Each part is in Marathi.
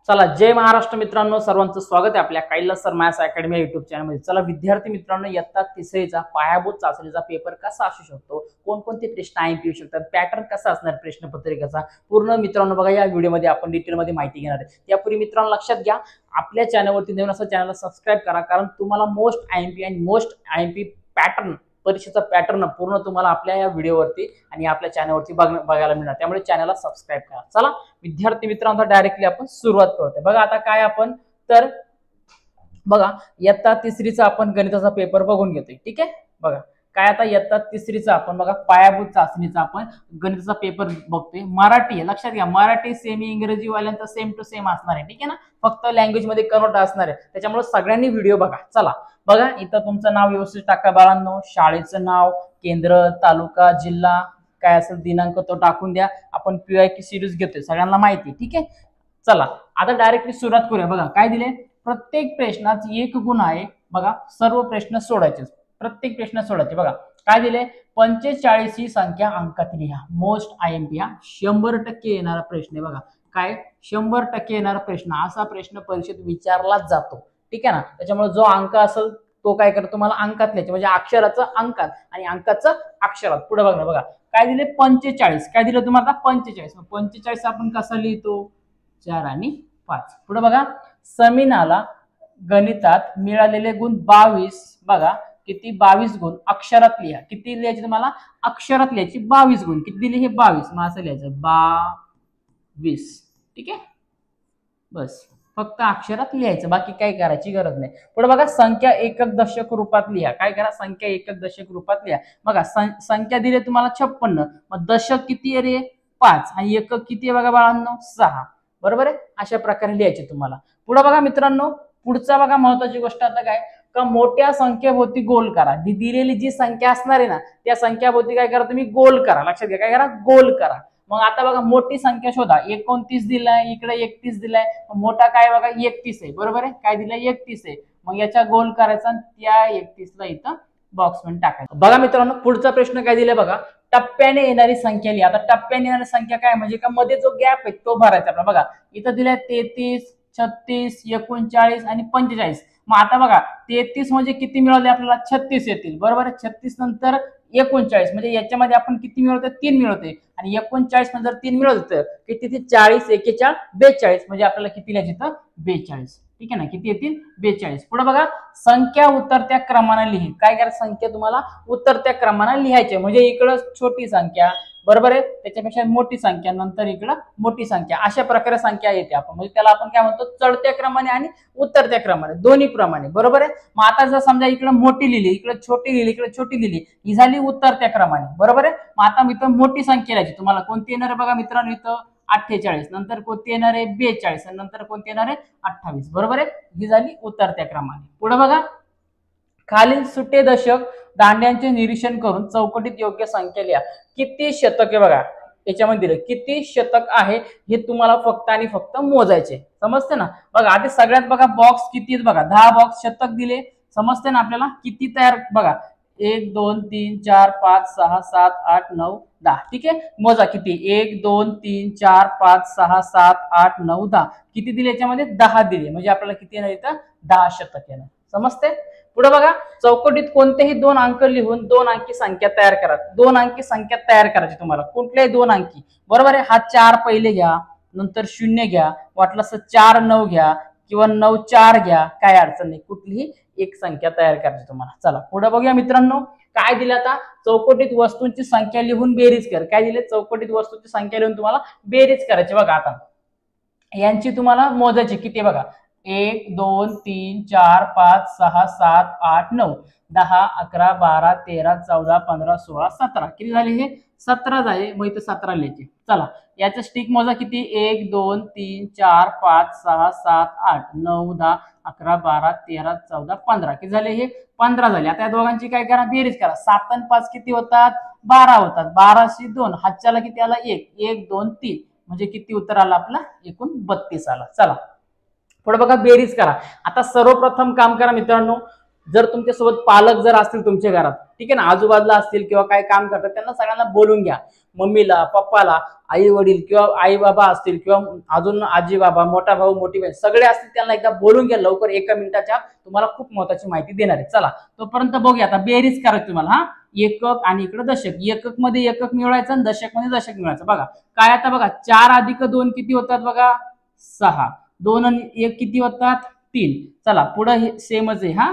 चला, जय महाराष्ट्र मित्रांनो, सर्वांचं स्वागत आहे आपल्या Kailas sir maths academy YouTube चॅनलमध्ये। चला विद्यार्थी मित्रांनो, इयत्ता तिसरीचा पायाभूत चाचणीचा पेपर कसा असू शकतो, कोणकोणते प्रश्न येऊ शकतात, पॅटर्न कसा असणार प्रश्नपत्रिकेचा, पूर्ण मित्रांनो बघा या व्हिडिओमध्ये आपण डिटेलमध्ये माहिती घेणार आहे। त्यापूर्वी मित्रांनो लक्षात घ्या, आपल्या चॅनलवरती नवीन असं चॅनलला सबस्क्राइब करा, कारण तुम्हाला मोस्ट आयएमपी आणि मोस्ट आयएमपी पॅटर्न परीक्षेचा पॅटर्न पूर्ण तुम्हाला आपल्या या व्हिडिओवरती आणि आपल्या चॅनलवरती बघायला मिळणार, त्यामुळे चॅनलला सबस्क्राइब करा। चला विद्यार्थी मित्रांनो, डायरेक्टली आपण सुरुवात करतोय। बघा आता काय आपण तर बघा इयत्ता तिसरीचा आपण गणिताचा पेपर बघून घेतोय, ठीक आहे। बघा काय आता इयत्ता तिसरीचा आपण बघा पायाभूत चाचणीचा आपण गणिताचा पेपर बघतोय। मराठी आहे, लक्षात घ्या, मराठी सेमी इंग्रजी वाल्यांचा सेम टू सेम असणार आहे, ठीक आहे ना, फक्त लँग्वेज मध्ये कन्वर्ट असणार आहे, त्याच्यामुळे सगळ्यांनी व्हिडिओ बघा। चला बघा, इथं तुमचं नाव व्यवस्थित टाका बाळांनो, शाळेचं नाव, केंद्र, तालुका, जिल्हा काय असेल दिनांक तो टाकून द्या। आपण PYQ सिरीज घेतोय, सगळ्यांना माहिती, ठीक आहे। चला आता डायरेक्टली सुरुवात करूया। बघा काय दिले, प्रत्येक प्रश्नात एक गुण आहे। बघा सर्व प्रश्न सोडायचे, प्रत्येक प्रश्न सोडायचे। बघा काय दिले, 45 ही संख्या अंकात लिहा। मोस्ट आयएमपी हा 100% येणारा प्रश्न आहे। बघा काय 100% येणारा प्रश्न, असा प्रश्न परीक्षेत विचारलाच जातो, ठीक आहे ना। त्याच्यामुळे जो अंक असेल तो काय करतो, तुम्हाला अंकात लिहायचे, म्हणजे अक्षराचं अंकात आणि अंकाचं अक्षरात। पुढे बघा, बघा काय दिले 45, काय दिलं तुम्हाला 45। 45 आपण कसा लिहितो, 4 आणि 5। पुढे बघा, समीनाला गणितात मिळालेले गुण 22। बघा किती 22 गुण अक्षरात लिहा। किती लिहायचे तुम्हाला, अक्षरात लिहायची 22 गुण। किती दिले हे 22, मग असं लिहायचं 22, ठीक आहे। बस फक्त अक्षरात लिहायचं, बाकी काही करायची गरज नाही। पुढे बघा, संख्या एकक दशक रूपात लिहा। काय करा, संख्या एकक दशक रूपात लिहा। बघा संख्या दिली तुम्हाला 56, मग दशक किती आहे रे 5 आणि एकक किती आहे बघा बाळांनो 6, बरोबर आहे। अशा प्रकारे लिहायचे तुम्हाला। पुढे बघा मित्रांनो, पुढचा बघा महत्त्वाची गोष्ट आता काय का, मोठ्या संख्येभोवती गोल करा। दिलेली जी संख्या असणार आहे ना, त्या संख्याभोवती काय करा तुम्ही, गोल करा। लक्षात घ्या, काय करा, गोल करा। मग आता बघा मोठी संख्या शोधा, 29 दिलाय, इकडे 31 दिलाय, मोठा काय बघा 31 आहे, बरोबर आहे। काय दिलाय 31 आहे, मग याच्या गोल करायचा आणि त्या 31 ला इथं बॉक्स मध्ये टाकायचं। बघा मित्रांनो, पुढचा प्रश्न काय दिलाय बघा, टप्प्याने येणारी संख्या लिहा। आता टप्प्याने येणारी संख्या काय, म्हणजे का मध्ये जो गॅप आहे तो भरायचा आपला। बघा इथं दिलाय 33, 36, 39 आणि 45। मग आता बघा 33 म्हणजे किती मिळाले आपल्याला, 36 येतील, बरोबर आहे। 36 नंतर 39 म्हणजे याच्यामध्ये आपण किती मिळवतो, 3 मिळवते, आणि 39 नंतर 3 मिळवतं किती, 40, 41, 42 म्हणजे आपल्याला किती लिहायचे तर 42, ठीक आहे ना, किती येतील 42। पुढे बघा, संख्या उतरत्या क्रमाने लिही। काय करा, संख्या तुम्हाला उतरत्या क्रमाने लिहायचे, म्हणजे इकडं छोटी संख्या, बरोबर आहे, त्याच्यापेक्षा मोठी संख्या, नंतर इकडं मोठी संख्या, अशा प्रकारे संख्या येते आपण, म्हणजे त्याला आपण काय म्हणतो, चढत्या क्रमाने आणि उतरत्या क्रमाने, दोन्ही प्रमाणे, बरोबर आहे। मग आता जर समजा इकडे मोठी लिहिली, इकडे छोटी लिहिली, इकडे छोटी लिहिली, ही झाली उतरत्या क्रमाने, बरोबर आहे। मग आता मी इथं मोठी संख्या लिहायची, तुम्हाला कोणती येणार आहे बघा मित्रांनो, इथं 48, नंतर कोणती येणार आहे 42, आणि नंतर कोणती येणार आहे 28, बरोबर आहे। ही झाली उतरत्या क्रमाने। पुढे बघा, खालील सुटे दशक दांड्यांचे निरीक्षण करून चौकटीत योग्य संख्या लिहा। किती शतक आहे बघा याच्यामध्ये दिलं, किती शतक आहे हे तुम्हाला फक्त आणि फक्त मोजायचे, समजते ना। बघा आधी सगळ्यात बघा बॉक्स किती आहेत बघा, 10 बॉक्स शतक दिले, समजते ना आपल्याला किती तयार। बघा 1 2 3 4 5 6 7 8 9 10, ठीक आहे। मोजा किती, 1 2 3 4 5 6 7 8 9 10, किती दिले याच्यामध्ये 10 दिले, म्हणजे आपल्याला किती येणार इथं 10 शतक येणार, समजते। पुढे बघा, चौकटीत कोणतेही 2 अंक लिहून 2 अंकी संख्या तयार करा। 2 अंकी संख्या तयार करायची तुम्हाला, कुठल्याही 2 अंकी, बरोबर आहे। हा 4 पहिले घ्या, नंतर 0 घ्या, वाटलं असं 4 9 घ्या किंवा 9 4 घ्या, काय अडचण नाही, कुठलीही एक संख्या तयार करायची तुम्हाला। चला पुढे बघूया मित्रांनो, काय दिलं आता, चौकटीत वस्तूंची संख्या लिहून बेरीज कर। काय दिले, चौकटीत वस्तूंची संख्या लिहून तुम्हाला बेरीज करायची। बघा आता यांची तुम्हाला मोजायची किती, बघा 1 2 3 4 5 6 7 8 9 10 11 12 13 14 15 16 17, किती झाले हे 17 झाले, मग इथे 17 लिहायचे। चला याचं स्टिक मोजा किती, 1 2 3 4 5 6 7 8 9 10 11 12 13 14 15, किती झाले हे 15 झाले। आता या दोघांची काय करा, बेरीज करा। 7 आणि 5 किती होतात, 12 होतात, 12 शी 2, हातच्याला किती आला 1, 1 2 3, म्हणजे किती उत्तर आला आपला, एकूण 32 आला। चला पुढे बघा, बेरीज करा। आता सर्वप्रथम काम करा मित्रांनो, जर तुमच्यासोबत पालक जर असतील तुमच्या घरात, ठीक आहे ना, आजूबाजूला असतील किंवा काय काम करतात, त्यांना सगळ्यांना बोलून घ्या, मम्मीला पप्पाला, आई वडील किंवा आई बाबा असतील किंवा अजून आजी बाबा, मोठा भाऊ, मोठी बहीण सगळे असतील, त्यांना एकदा बोलून घ्या लवकर, 1 मिनिटाच्या आत तुम्हाला खूप महत्त्वाची माहिती देणार आहे. चला तोपर्यंत बघूया. आता बेरीज करायची तुम्हाला. हा, एकक आणि इकडे दशक. एकक मध्ये एकक मिळवायचं आणि दशक मध्ये दशक मिळवायचं. बघा काय, आता बघा 4 अधिक 2 किती होतात बघा 6, 2 आणि 1 किती होतात 3. चला पुढे हे सेमच आहे. हा,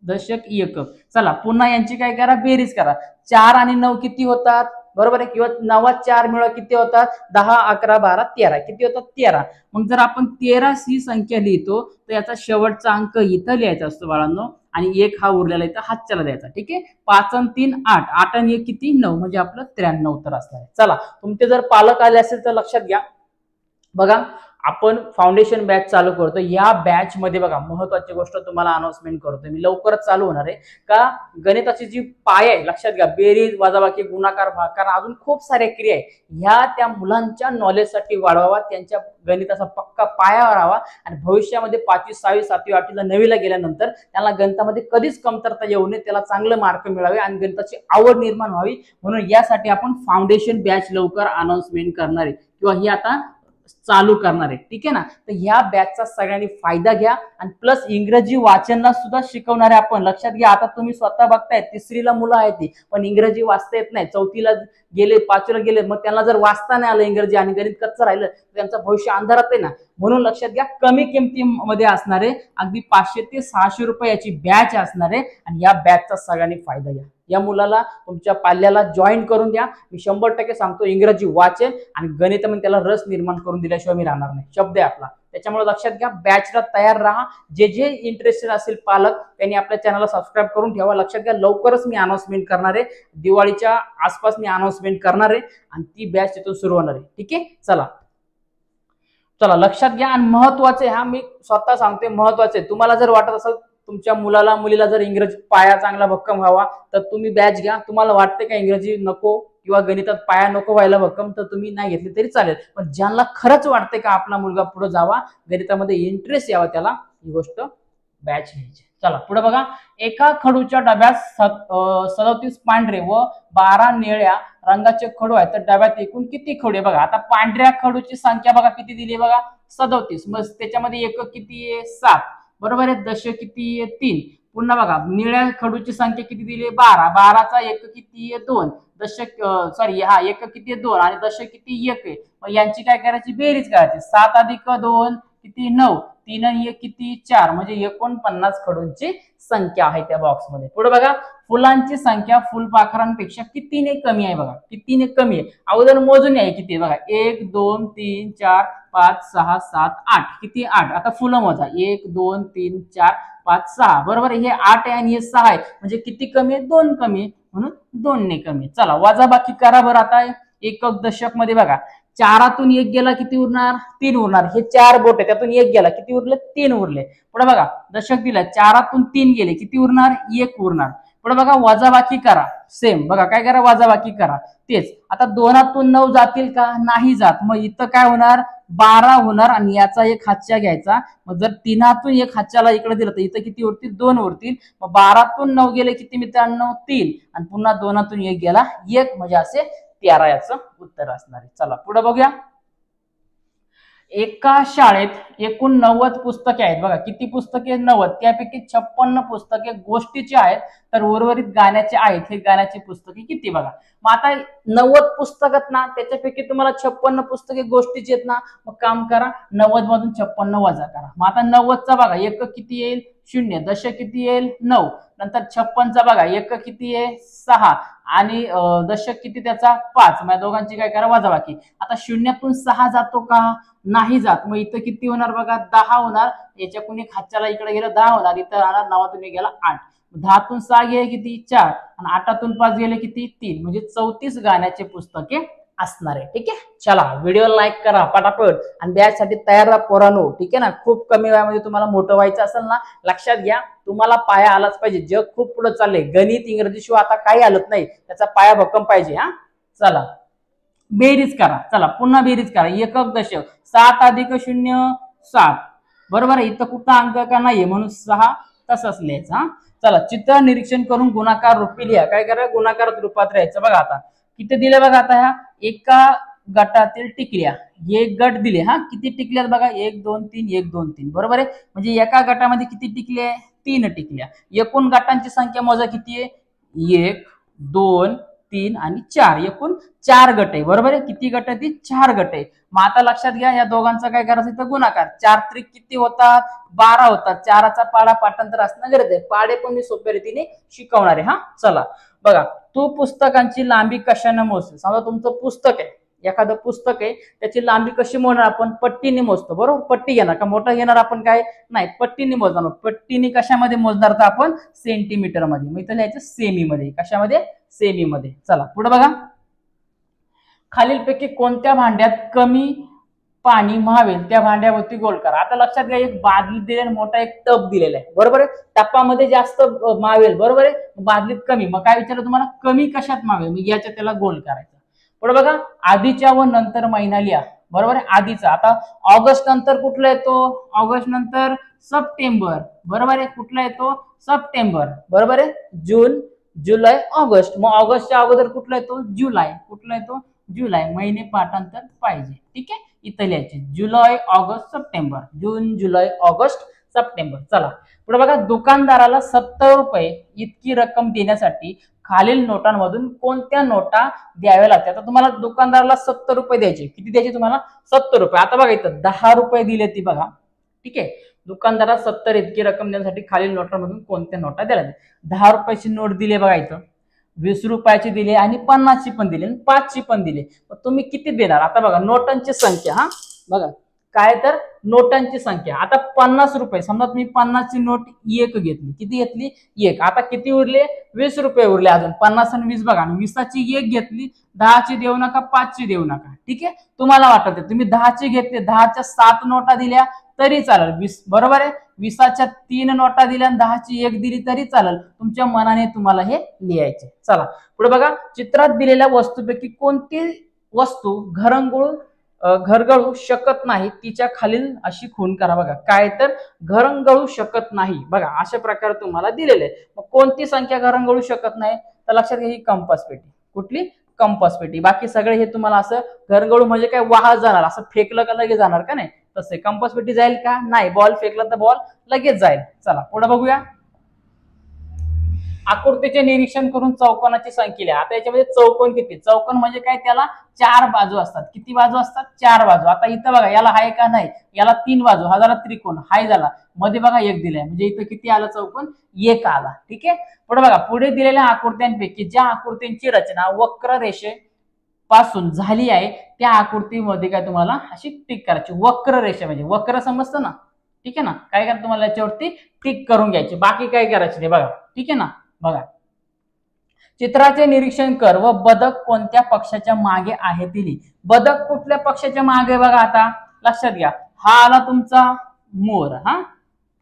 दशक एकक. चला पुन्हा यांची काय करा, बेरीज करा. 4 आणि 9 किती होतात, बरोबर आहे, किंवा 9 4 मिळवा किती होतात 10, 11, 12, 13 किती होतात 13. मग जर आपण 13 ही संख्या लिहितो तर याचा शेवटचा अंक इथं लिहायचा असतो बाळांनो, आणि 1 हा उरलेला इथं हातच्याला द्यायचा. ठीक आहे. 5 आणि 3 8, 8 आणि 1 किती 9, म्हणजे आपलं 93 उत्तर असणार आहे. चला तुमचे जर पालक आले असेल तर लक्षात घ्या. बघा आपण फाउंडेशन बॅच चालू करतो. या बॅच मध्ये बघा महत्वाची गोष्ट तुम्हाला अनाउन्समेंट करतोय मी, लवकरच चालू होणार आहे. का, गणिताची जी पाय आहे लक्षात घ्या, बेरीज, वजाबाकी, गुणाकार, भागाकार, अजून खूप साऱ्या क्रिया आहे, ह्या त्या मुलांच्या नॉलेजसाठी वाढवावा, त्यांच्या गणिताचा पक्का पाया राहावा, आणि भविष्यामध्ये 5वी 6वी 7वी 8वी 9वीला गेल्यानंतर त्यांना गणितामध्ये कधीच कमतरता येऊ नये, त्याला चांगले मार्क मिळावे आणि गणिताची आवड निर्माण व्हावी. म्हणून यासाठी आपण फाउंडेशन बॅच लवकर अनाउन्समेंट करणार आहे, किंवा ही आता चालू करणार आहे. ठीक आहे ना. तर ह्या बॅचचा सगळ्यांनी फायदा घ्या, आणि प्लस इंग्रजी वाचनला सुद्धा शिकवणार आहे आपण. लक्षात घ्या, आता तुम्ही स्वतः बघताय 3रीला मुलं आहेत ती, पण इंग्रजी वाचता येत नाही, 4थीला गेले, 5वीला गेले, मग त्यांना जर वाचता नाही आलं इंग्रजी आणि गणित कच्चं राहिलं तर त्यांचं भविष्य अंधारात आहे ना. म्हणून लक्षात घ्या, कमी किमतीमध्ये असणारे अगदी 500 ते 600 रुपये याची बॅच असणार आहे, आणि या बॅचचा सगळ्यांनी फायदा घ्या. या मुलाला तुमच्या पाल्याला जॉईन करून द्या. मी 100% सांगतो, इंग्रजी वाचेल आणि गणितामध्ये त्याला रस निर्माण करून दिल्याशिवाय मी राहणार नाही, शब्द आहे आपला. त्याच्यामुळे लक्षात घ्या, बॅचला तयार राहा. जे जे इंटरेस्टेड असेल पालक त्यांनी आपल्या चॅनलला सबस्क्राईब करून ठेवा. लक्षात घ्या, लवकरच मी अनाउन्समेंट करणार आहे, दिवाळीच्या आसपास मी अनाउन्समेंट करणार आहे, आणि ती बॅच तिथून सुरू होणार आहे. ठीक आहे. चला लक्षात घ्या. आणि महत्वाचे, हा मी स्वतः सांगते, महत्वाचे, तुम्हाला जर वाटत असेल तुमच्या मुलाला मुलीला जर इंग्रजी पाया चांगला भक्कम व्हावा तर तुम्ही बॅच घ्या. तुम्हाला वाटते का इंग्रजी नको किंवा गणितात पाया नको व्हायला भक्कम, तर तुम्ही नाही घेतली तरी चालेल. पण ज्यांना खरंच वाटते का आपला मुलगा पुढे जावा, गणितामध्ये इंटरेस्ट यावा, त्याला ही गोष्ट बॅच घ्यायची. चला पुढे बघा. एका खडूच्या डब्यात 37 पांढरे व 12 निळ्या रंगाचे खडू आहेत, तर डब्यात एकूण किती खडू आहे बघा. आता पांढऱ्या खडूची संख्या बघा किती दिली बघा 37, मग त्याच्यामध्ये एकक किती आहे 7, बरोबर आहे. दशक किती आहे 3. पुन्हा बघा निळ्या खडूची संख्या किती दिली 12, 12चा एकक किती आहे 2, दशक सॉरी हा एकक किती आहे 2 आणि दशक किती 1 आहे. मग यांची काय करायची, बेरीज करायची. 7 अधिक 2 किती 9, 3 आणि 1 किती 4, म्हणजे 49 खडूंची संख्या आहे त्या बॉक्स मध्ये. पुढे बघा, फुलांची संख्या फुलपाखरांपेक्षा कितीने कमी आहे बघा, कितीने कमी आहे. अगोदर मोजून आहे किती बघा, 1 2 3 4 5 6 7 8, किती 8. आता फुलं मोजा, 1 2 3 4 5 6, बरोबर आहे. हे 8 आहे आणि हे 6 आहे, म्हणजे किती कमी आहे 2 कमी आहे, म्हणून 2 ने कमी. चला वजाबाकी करा बरं. आता एकक दशक मध्ये बघा, 4तून 1 गेला किती उरणार 3 उरणार. हे 4 बोट आहे, त्यातून 1 गेला किती उरले 3 उरले. पुढे बघा दशक दिला, 4तून 3 गेले किती उरणार 1 उरणार. पुढे बघा वजाबाकी करा, सेम बघा काय करा वजाबाकी करा तेच. आता 2तून 9 जातील का, नाही जात. मग इथं काय होणार 12 होणार, आणि याचा एक हातच्या घ्यायचा. मग जर 3तून 1 हातच्याला इकडे दिलं तर इथं किती उरतील 2 उरतील. मग 12तून 9 गेले किती मित्रांनो 3, आणि पुन्हा 2तून 1 गेला 1, म्हणजे असे 13 याचं उत्तर असणार आहे. चला पुढे बघूया. एका शाळेत एकूण 90 पुस्तके आहेत बघा. किती पुस्तके 90, त्यापैकी 56 पुस्तके गोष्टीची आहेत, तर उर्वरित गाण्याचे आहेत. हे गाण्याची पुस्तके किती बघा. मग आता 90 पुस्तकात ना, त्याच्यापैकी तुम्हाला 56 पुस्तके गोष्टीची आहेत ना, मग काम करा 90 मधून 56 वजा करा. मग आता 90चा बघा एकक किती येईल 0, दशक किती येईल 9, नंतर 56चा बघा एकक किती आहे 6 आणि दशक किती त्याचा 5. मग दोघांची काय करा वजाबाकी. आता 0तून 6 जातो का, नाही जात. मग इथं किती होणार बघा 10 होणार. याच्याकडून एक हातच्याला इकडे गेलं 10 होणार. इथं राहणार 9तून 1 गेला 8, 10तून 6 गेले किती 4, आणि 8तून 5 गेले किती 3, म्हणजे 34 गाण्याचे पुस्तके असणार आहे. ठीक आहे. चला व्हिडिओ लाईक करा पटापट, आणि बॅच साठी तयार राहा पोरांनो. ठीक आहे ना. खूप कमी वयामध्ये तुम्हाला मोठं व्हायचं असेल ना, लक्षात घ्या तुम्हाला पाया आलाच पाहिजे. जग खूप पुढे चाललंय, गणित इंग्रजी शिवाय आता काही आलत नाही, त्याचा पाया भक्कम पाहिजे. हा चला बेरीज करा. चला पुन्हा बेरीज करा. एकक दशक 7 अधिक 0 7, बरोबर आहे. इथं कुठला अंक का नाहीये म्हणून 6 तसंच लिहायचा. चला चित्र निरीक्षण करून गुणाकार रूपी लिहा. काय करा गुणाकार रूपात राहायचं. बघा आता किती दिले बघा. आता ह्या एका गटातील टिकल्या, हे गट दिले हा, किती टिकल्यात बघा 1 2 3 1 2 3 बरोबर आहे. म्हणजे एका गटामध्ये किती टिकले आहे 3 टिकल्या. एकूण गटांची संख्या मोजा किती आहे 1 2 3 आणि 4, एकूण 4 गट आहे बरोबर आहे. किती गट आहे ती 4 गट आहे. मग आता लक्षात घ्या या दोघांचा काय करायचं इथं गुणाकार, 4 त्रिक किती होतात 12 होतात. 4चा पाडा पाठांतर असणं गरजेचं आहे. पाडे पण मी सोप्या रीतीने शिकवणार आहे हा. चला बघा, तू पुस्तकांची लांबी कशाने मोजते. समजा तुमचं पुस्तक आहे, एखादं पुस्तक आहे, त्याची लांबी कशी मोजणार आपण पट्टीने मोजतो बरोबर. पट्टी घेणार का मोठा घेणार आपण काय नाही, पट्टीने मोजणार. पट्टीने कशामध्ये मोजणार तर आपण सेंटीमीटर मध्ये. मग इथं लिहायचं सेमी मध्ये. कशामध्ये सेमी मध्ये. चला पुढे बघा, खालीलपैकी कोणत्या भांड्यात कमी पाणी व्हावे त्या भांड्यावरती गोल करा. आता लक्षात घ्या, एक बादली दिलेला मोठा एक टप दिलेला आहे बरोबर आहे. टप्पामध्ये जास्त मावेल बरोबर आहे, बादलीत कमी. मग काय विचारलं तुम्हाला कमी कशात मावेल, मग याच्या त्याला गोल करायचं. पुढे बघा, आधीच्या व नंतर महिना लिहा बरोबर आहे. आधीचा आता ऑगस्ट नंतर कुठला येतो, ऑगस्ट नंतर सप्टेंबर बरोबर आहे. कुठला येतो सप्टेंबर बरोबर आहे. जून जुलै ऑगस्ट. मग ऑगस्टच्या अगोदर कुठला येतो जुलै. कुठला येतो जुलै. महिने पाठांतर पाहिजे ठीक आहे. इथं लिहायचे जुलै ऑगस्ट सप्टेंबर, जून जुलै ऑगस्ट सप्टेंबर. चला पुढे बघा, दुकानदाराला 70 रुपये इतकी रक्कम देण्यासाठी खालील नोटांमधून कोणत्या नोटा द्याव्या लागतात. आता तुम्हाला दुकानदाराला 70 रुपये द्यायचे. किती द्यायचे तुम्हाला 70 रुपये. आता बघा इथं 10 रुपये दिले ती बघा ठीक आहे. दुकानदाराला 70 इतकी रक्कम देण्यासाठी खालील नोटांमधून कोणत्या नोटा द्यायला लागतात. 10 रुपयाची नोट दिली बघा इथं, 20 रुपयाची दिली आणि 50ची पण दिली आणि 5ची पण दिली. तुम्ही किती देणार. आता बघा नोटांची संख्या हा बघा काय तर नोटांची संख्या. आता 50 रुपये समजा तुम्ही 50ची नोट एक घेतली. किती घेतली एक. आता किती उरले 20 रुपये उरले. अजून 50 आणि 20 बघा, 20ची एक घेतली, 10ची देऊ नका 5ची देऊ नका ठीक आहे. तुम्हाला वाटत तुम्ही 10ची घेतली, 10च्या 7 नोटा दिल्या तरी चालेल 20 बरोबर आहे. 20च्या 3 नोटा दिल्या आणि 10ची एक दिली तरी चालेल. तुमच्या मनाने तुम्हाला हे लिहायचे. चला पुढे बघा, चित्रात दिलेल्या वस्तूपैकी कोणती वस्तू घरगळू शकत नाही तिच्या खालील अशी खूण करा. बघा काय तर घरंगळू शकत नाही. बघा अशा प्रकारे तुम्हाला दिलेले आहे. मग कोणती संख्या घरंगळू शकत नाही तर लक्षात घ्या ही कंपास पेटी. कुठली कंपास पेटी. बाकी सगळे हे तुम्हाला असं घरंगळू म्हणजे काय वाहत जाणार, असं फेकलं का लगेच जाणार का नाही. तसे कंपास पेटी जाईल का नाही, बॉल फेकला तर बॉल लगेच जाईल. चला पुढे बघूया, आकृतीचे निरीक्षण करून चौकोनाची संख्या लिहा. आता याच्यामध्ये चौकोन किती. चौकोन म्हणजे काय, त्याला 4 बाजू असतात. किती बाजू असतात 4 बाजू. आता इथं बघा याला हाय का नाही, याला 3 बाजू, हा झाला त्रिकोण, हाय झाला, मध्ये बघा 1 दिलाय म्हणजे इथं किती आला चौकोन 1 आला ठीक आहे. पुढे बघा, पुढे दिलेल्या आकृत्यांपैकी ज्या आकृतींची रचना वक्र रेषेपासून झाली आहे त्या आकृतीमध्ये काय तुम्हाला अशी टिक करायची. वक्र रेषा म्हणजे वक्र समजतं ना ठीक आहे ना. काय करा तुम्हाला याच्यावरती टिक करून घ्यायची, बाकी काय करायचे ते बघा ठीक आहे ना. बघा, चित्राचे निरीक्षण कर व बदक कोणत्या पक्षाच्या मागे आहे ती लिही. बदक कुठल्या पक्षाच्या मागे बघा. आता लक्षात घ्या, हा आला तुमचा मोर हा.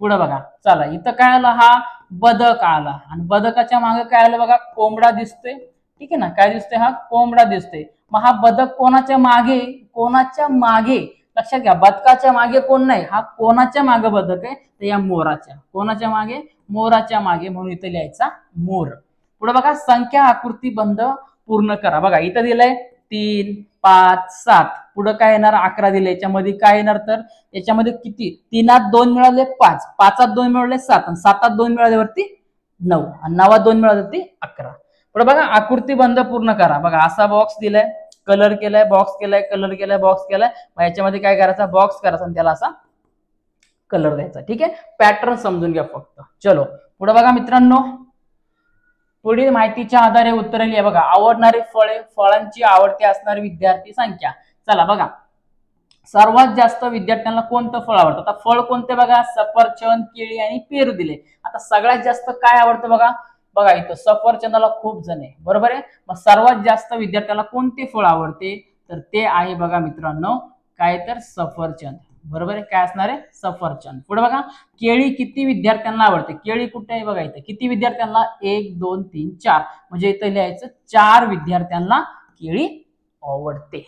पुढे बघा चला इथं काय आला, हा बदक आला आणि बदकाच्या मागे काय आलं बघा कोंबडा दिसतोय ठीक आहे ना. काय दिसतोय, हा कोंबडा दिसतोय. मग हा बदक कोणाच्या मागे, कोणाच्या मागे लक्षात घ्या, बदकाच्या मागे कोण नाही, हा कोणाच्या मागे बदक आहे तर या मोराच्या. कोणाच्या मागे, मोराच्या मागे, म्हणून इथे लिहायचा मोर. पुढे बघा, संख्या आकृती बंध पूर्ण करा. बघा इथं दिलंय 3 5 7, पुढे काय येणार 11 दिले. याच्यामध्ये काय येणार तर याच्यामध्ये किती 3त 2 मिळाले 5, 5त 2 मिळाले 7 आणि 7त 2 मिळाल्यावरती 9 आणि 9त 2 मिळाल्यावरती 11. पुढे बघा, आकृती बंध पूर्ण करा. बघा असा बॉक्स दिलाय, कलर केलाय, बॉक्स केलाय, कलर केलाय, बॉक्स केलाय. मग याच्यामध्ये काय करायचा, बॉक्स करायचा आणि त्याला असा कलर द्यायचा ठीक आहे. पॅटर्न समजून घ्या फक्त. चलो पुढे बघा मित्रांनो, पुढील माहितीच्या आधारे उत्तरे लिहा. बघा, आवडणारी फळे, फळांची आवडती असणारी विद्यार्थी संख्या. चला बघा, सर्वात जास्त विद्यार्थ्यांना कोणतं फळ आवडतं. आता फळ कोणते बघा, सफरचंद, केळी आणि पेरू दिले. आता सगळ्यात जास्त काय आवडतं बघा. बघा इथं सफरचंदाला खूप जण आहे बरोबर आहे. मग सर्वात जास्त विद्यार्थ्याला कोणते फळ आवडते तर ते आहे बघा मित्रांनो काय तर सफरचंद बरोबर आहे. काय असणार आहे सफरचंद. पुढे बघा, केळी किती विद्यार्थ्यांना आवडते. केळी कुठे आहे बघा इथं, किती विद्यार्थ्यांना 1 2 3 4, म्हणजे इथं लिहायचं 4 विद्यार्थ्यांना केळी आवडते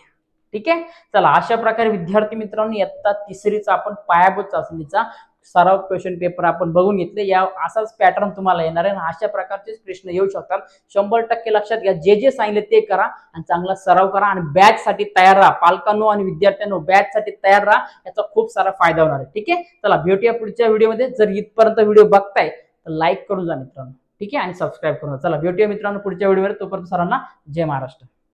ठीक आहे. चला अशा प्रकारे विद्यार्थी मित्रांनो इयत्ता 3रीचा आपण पायाभूत चाचणीचा सराव क्वेश्चन पेपर आपण बघून घेतले, या असाच पॅटर्न तुम्हाला येणार आहे आणि अशा प्रकारचेच प्रश्न येऊ शकतात. 100% लक्षात घ्या, जे जे सांगितले ते करा आणि चांगला सराव करा आणि बॅच साठी तयार राहा. पालकांनो आणि विद्यार्थ्यांनो बॅच साठी तयार राहा, याचा खूप सारा फायदा होणार आहे. ठीक आहे, चला भेटूया पुढच्या व्हिडिओमध्ये. जर इथपर्यंत व्हिडिओ बघताय तर लाईक करून जा मित्रांनो. ठीक आहे, आणि सबस्क्राईब करून जा. चला भेटूया मित्रांनो पुढच्या व्हिडिओमध्ये. तोपर्यंत सर्वांना जय महाराष्ट्र.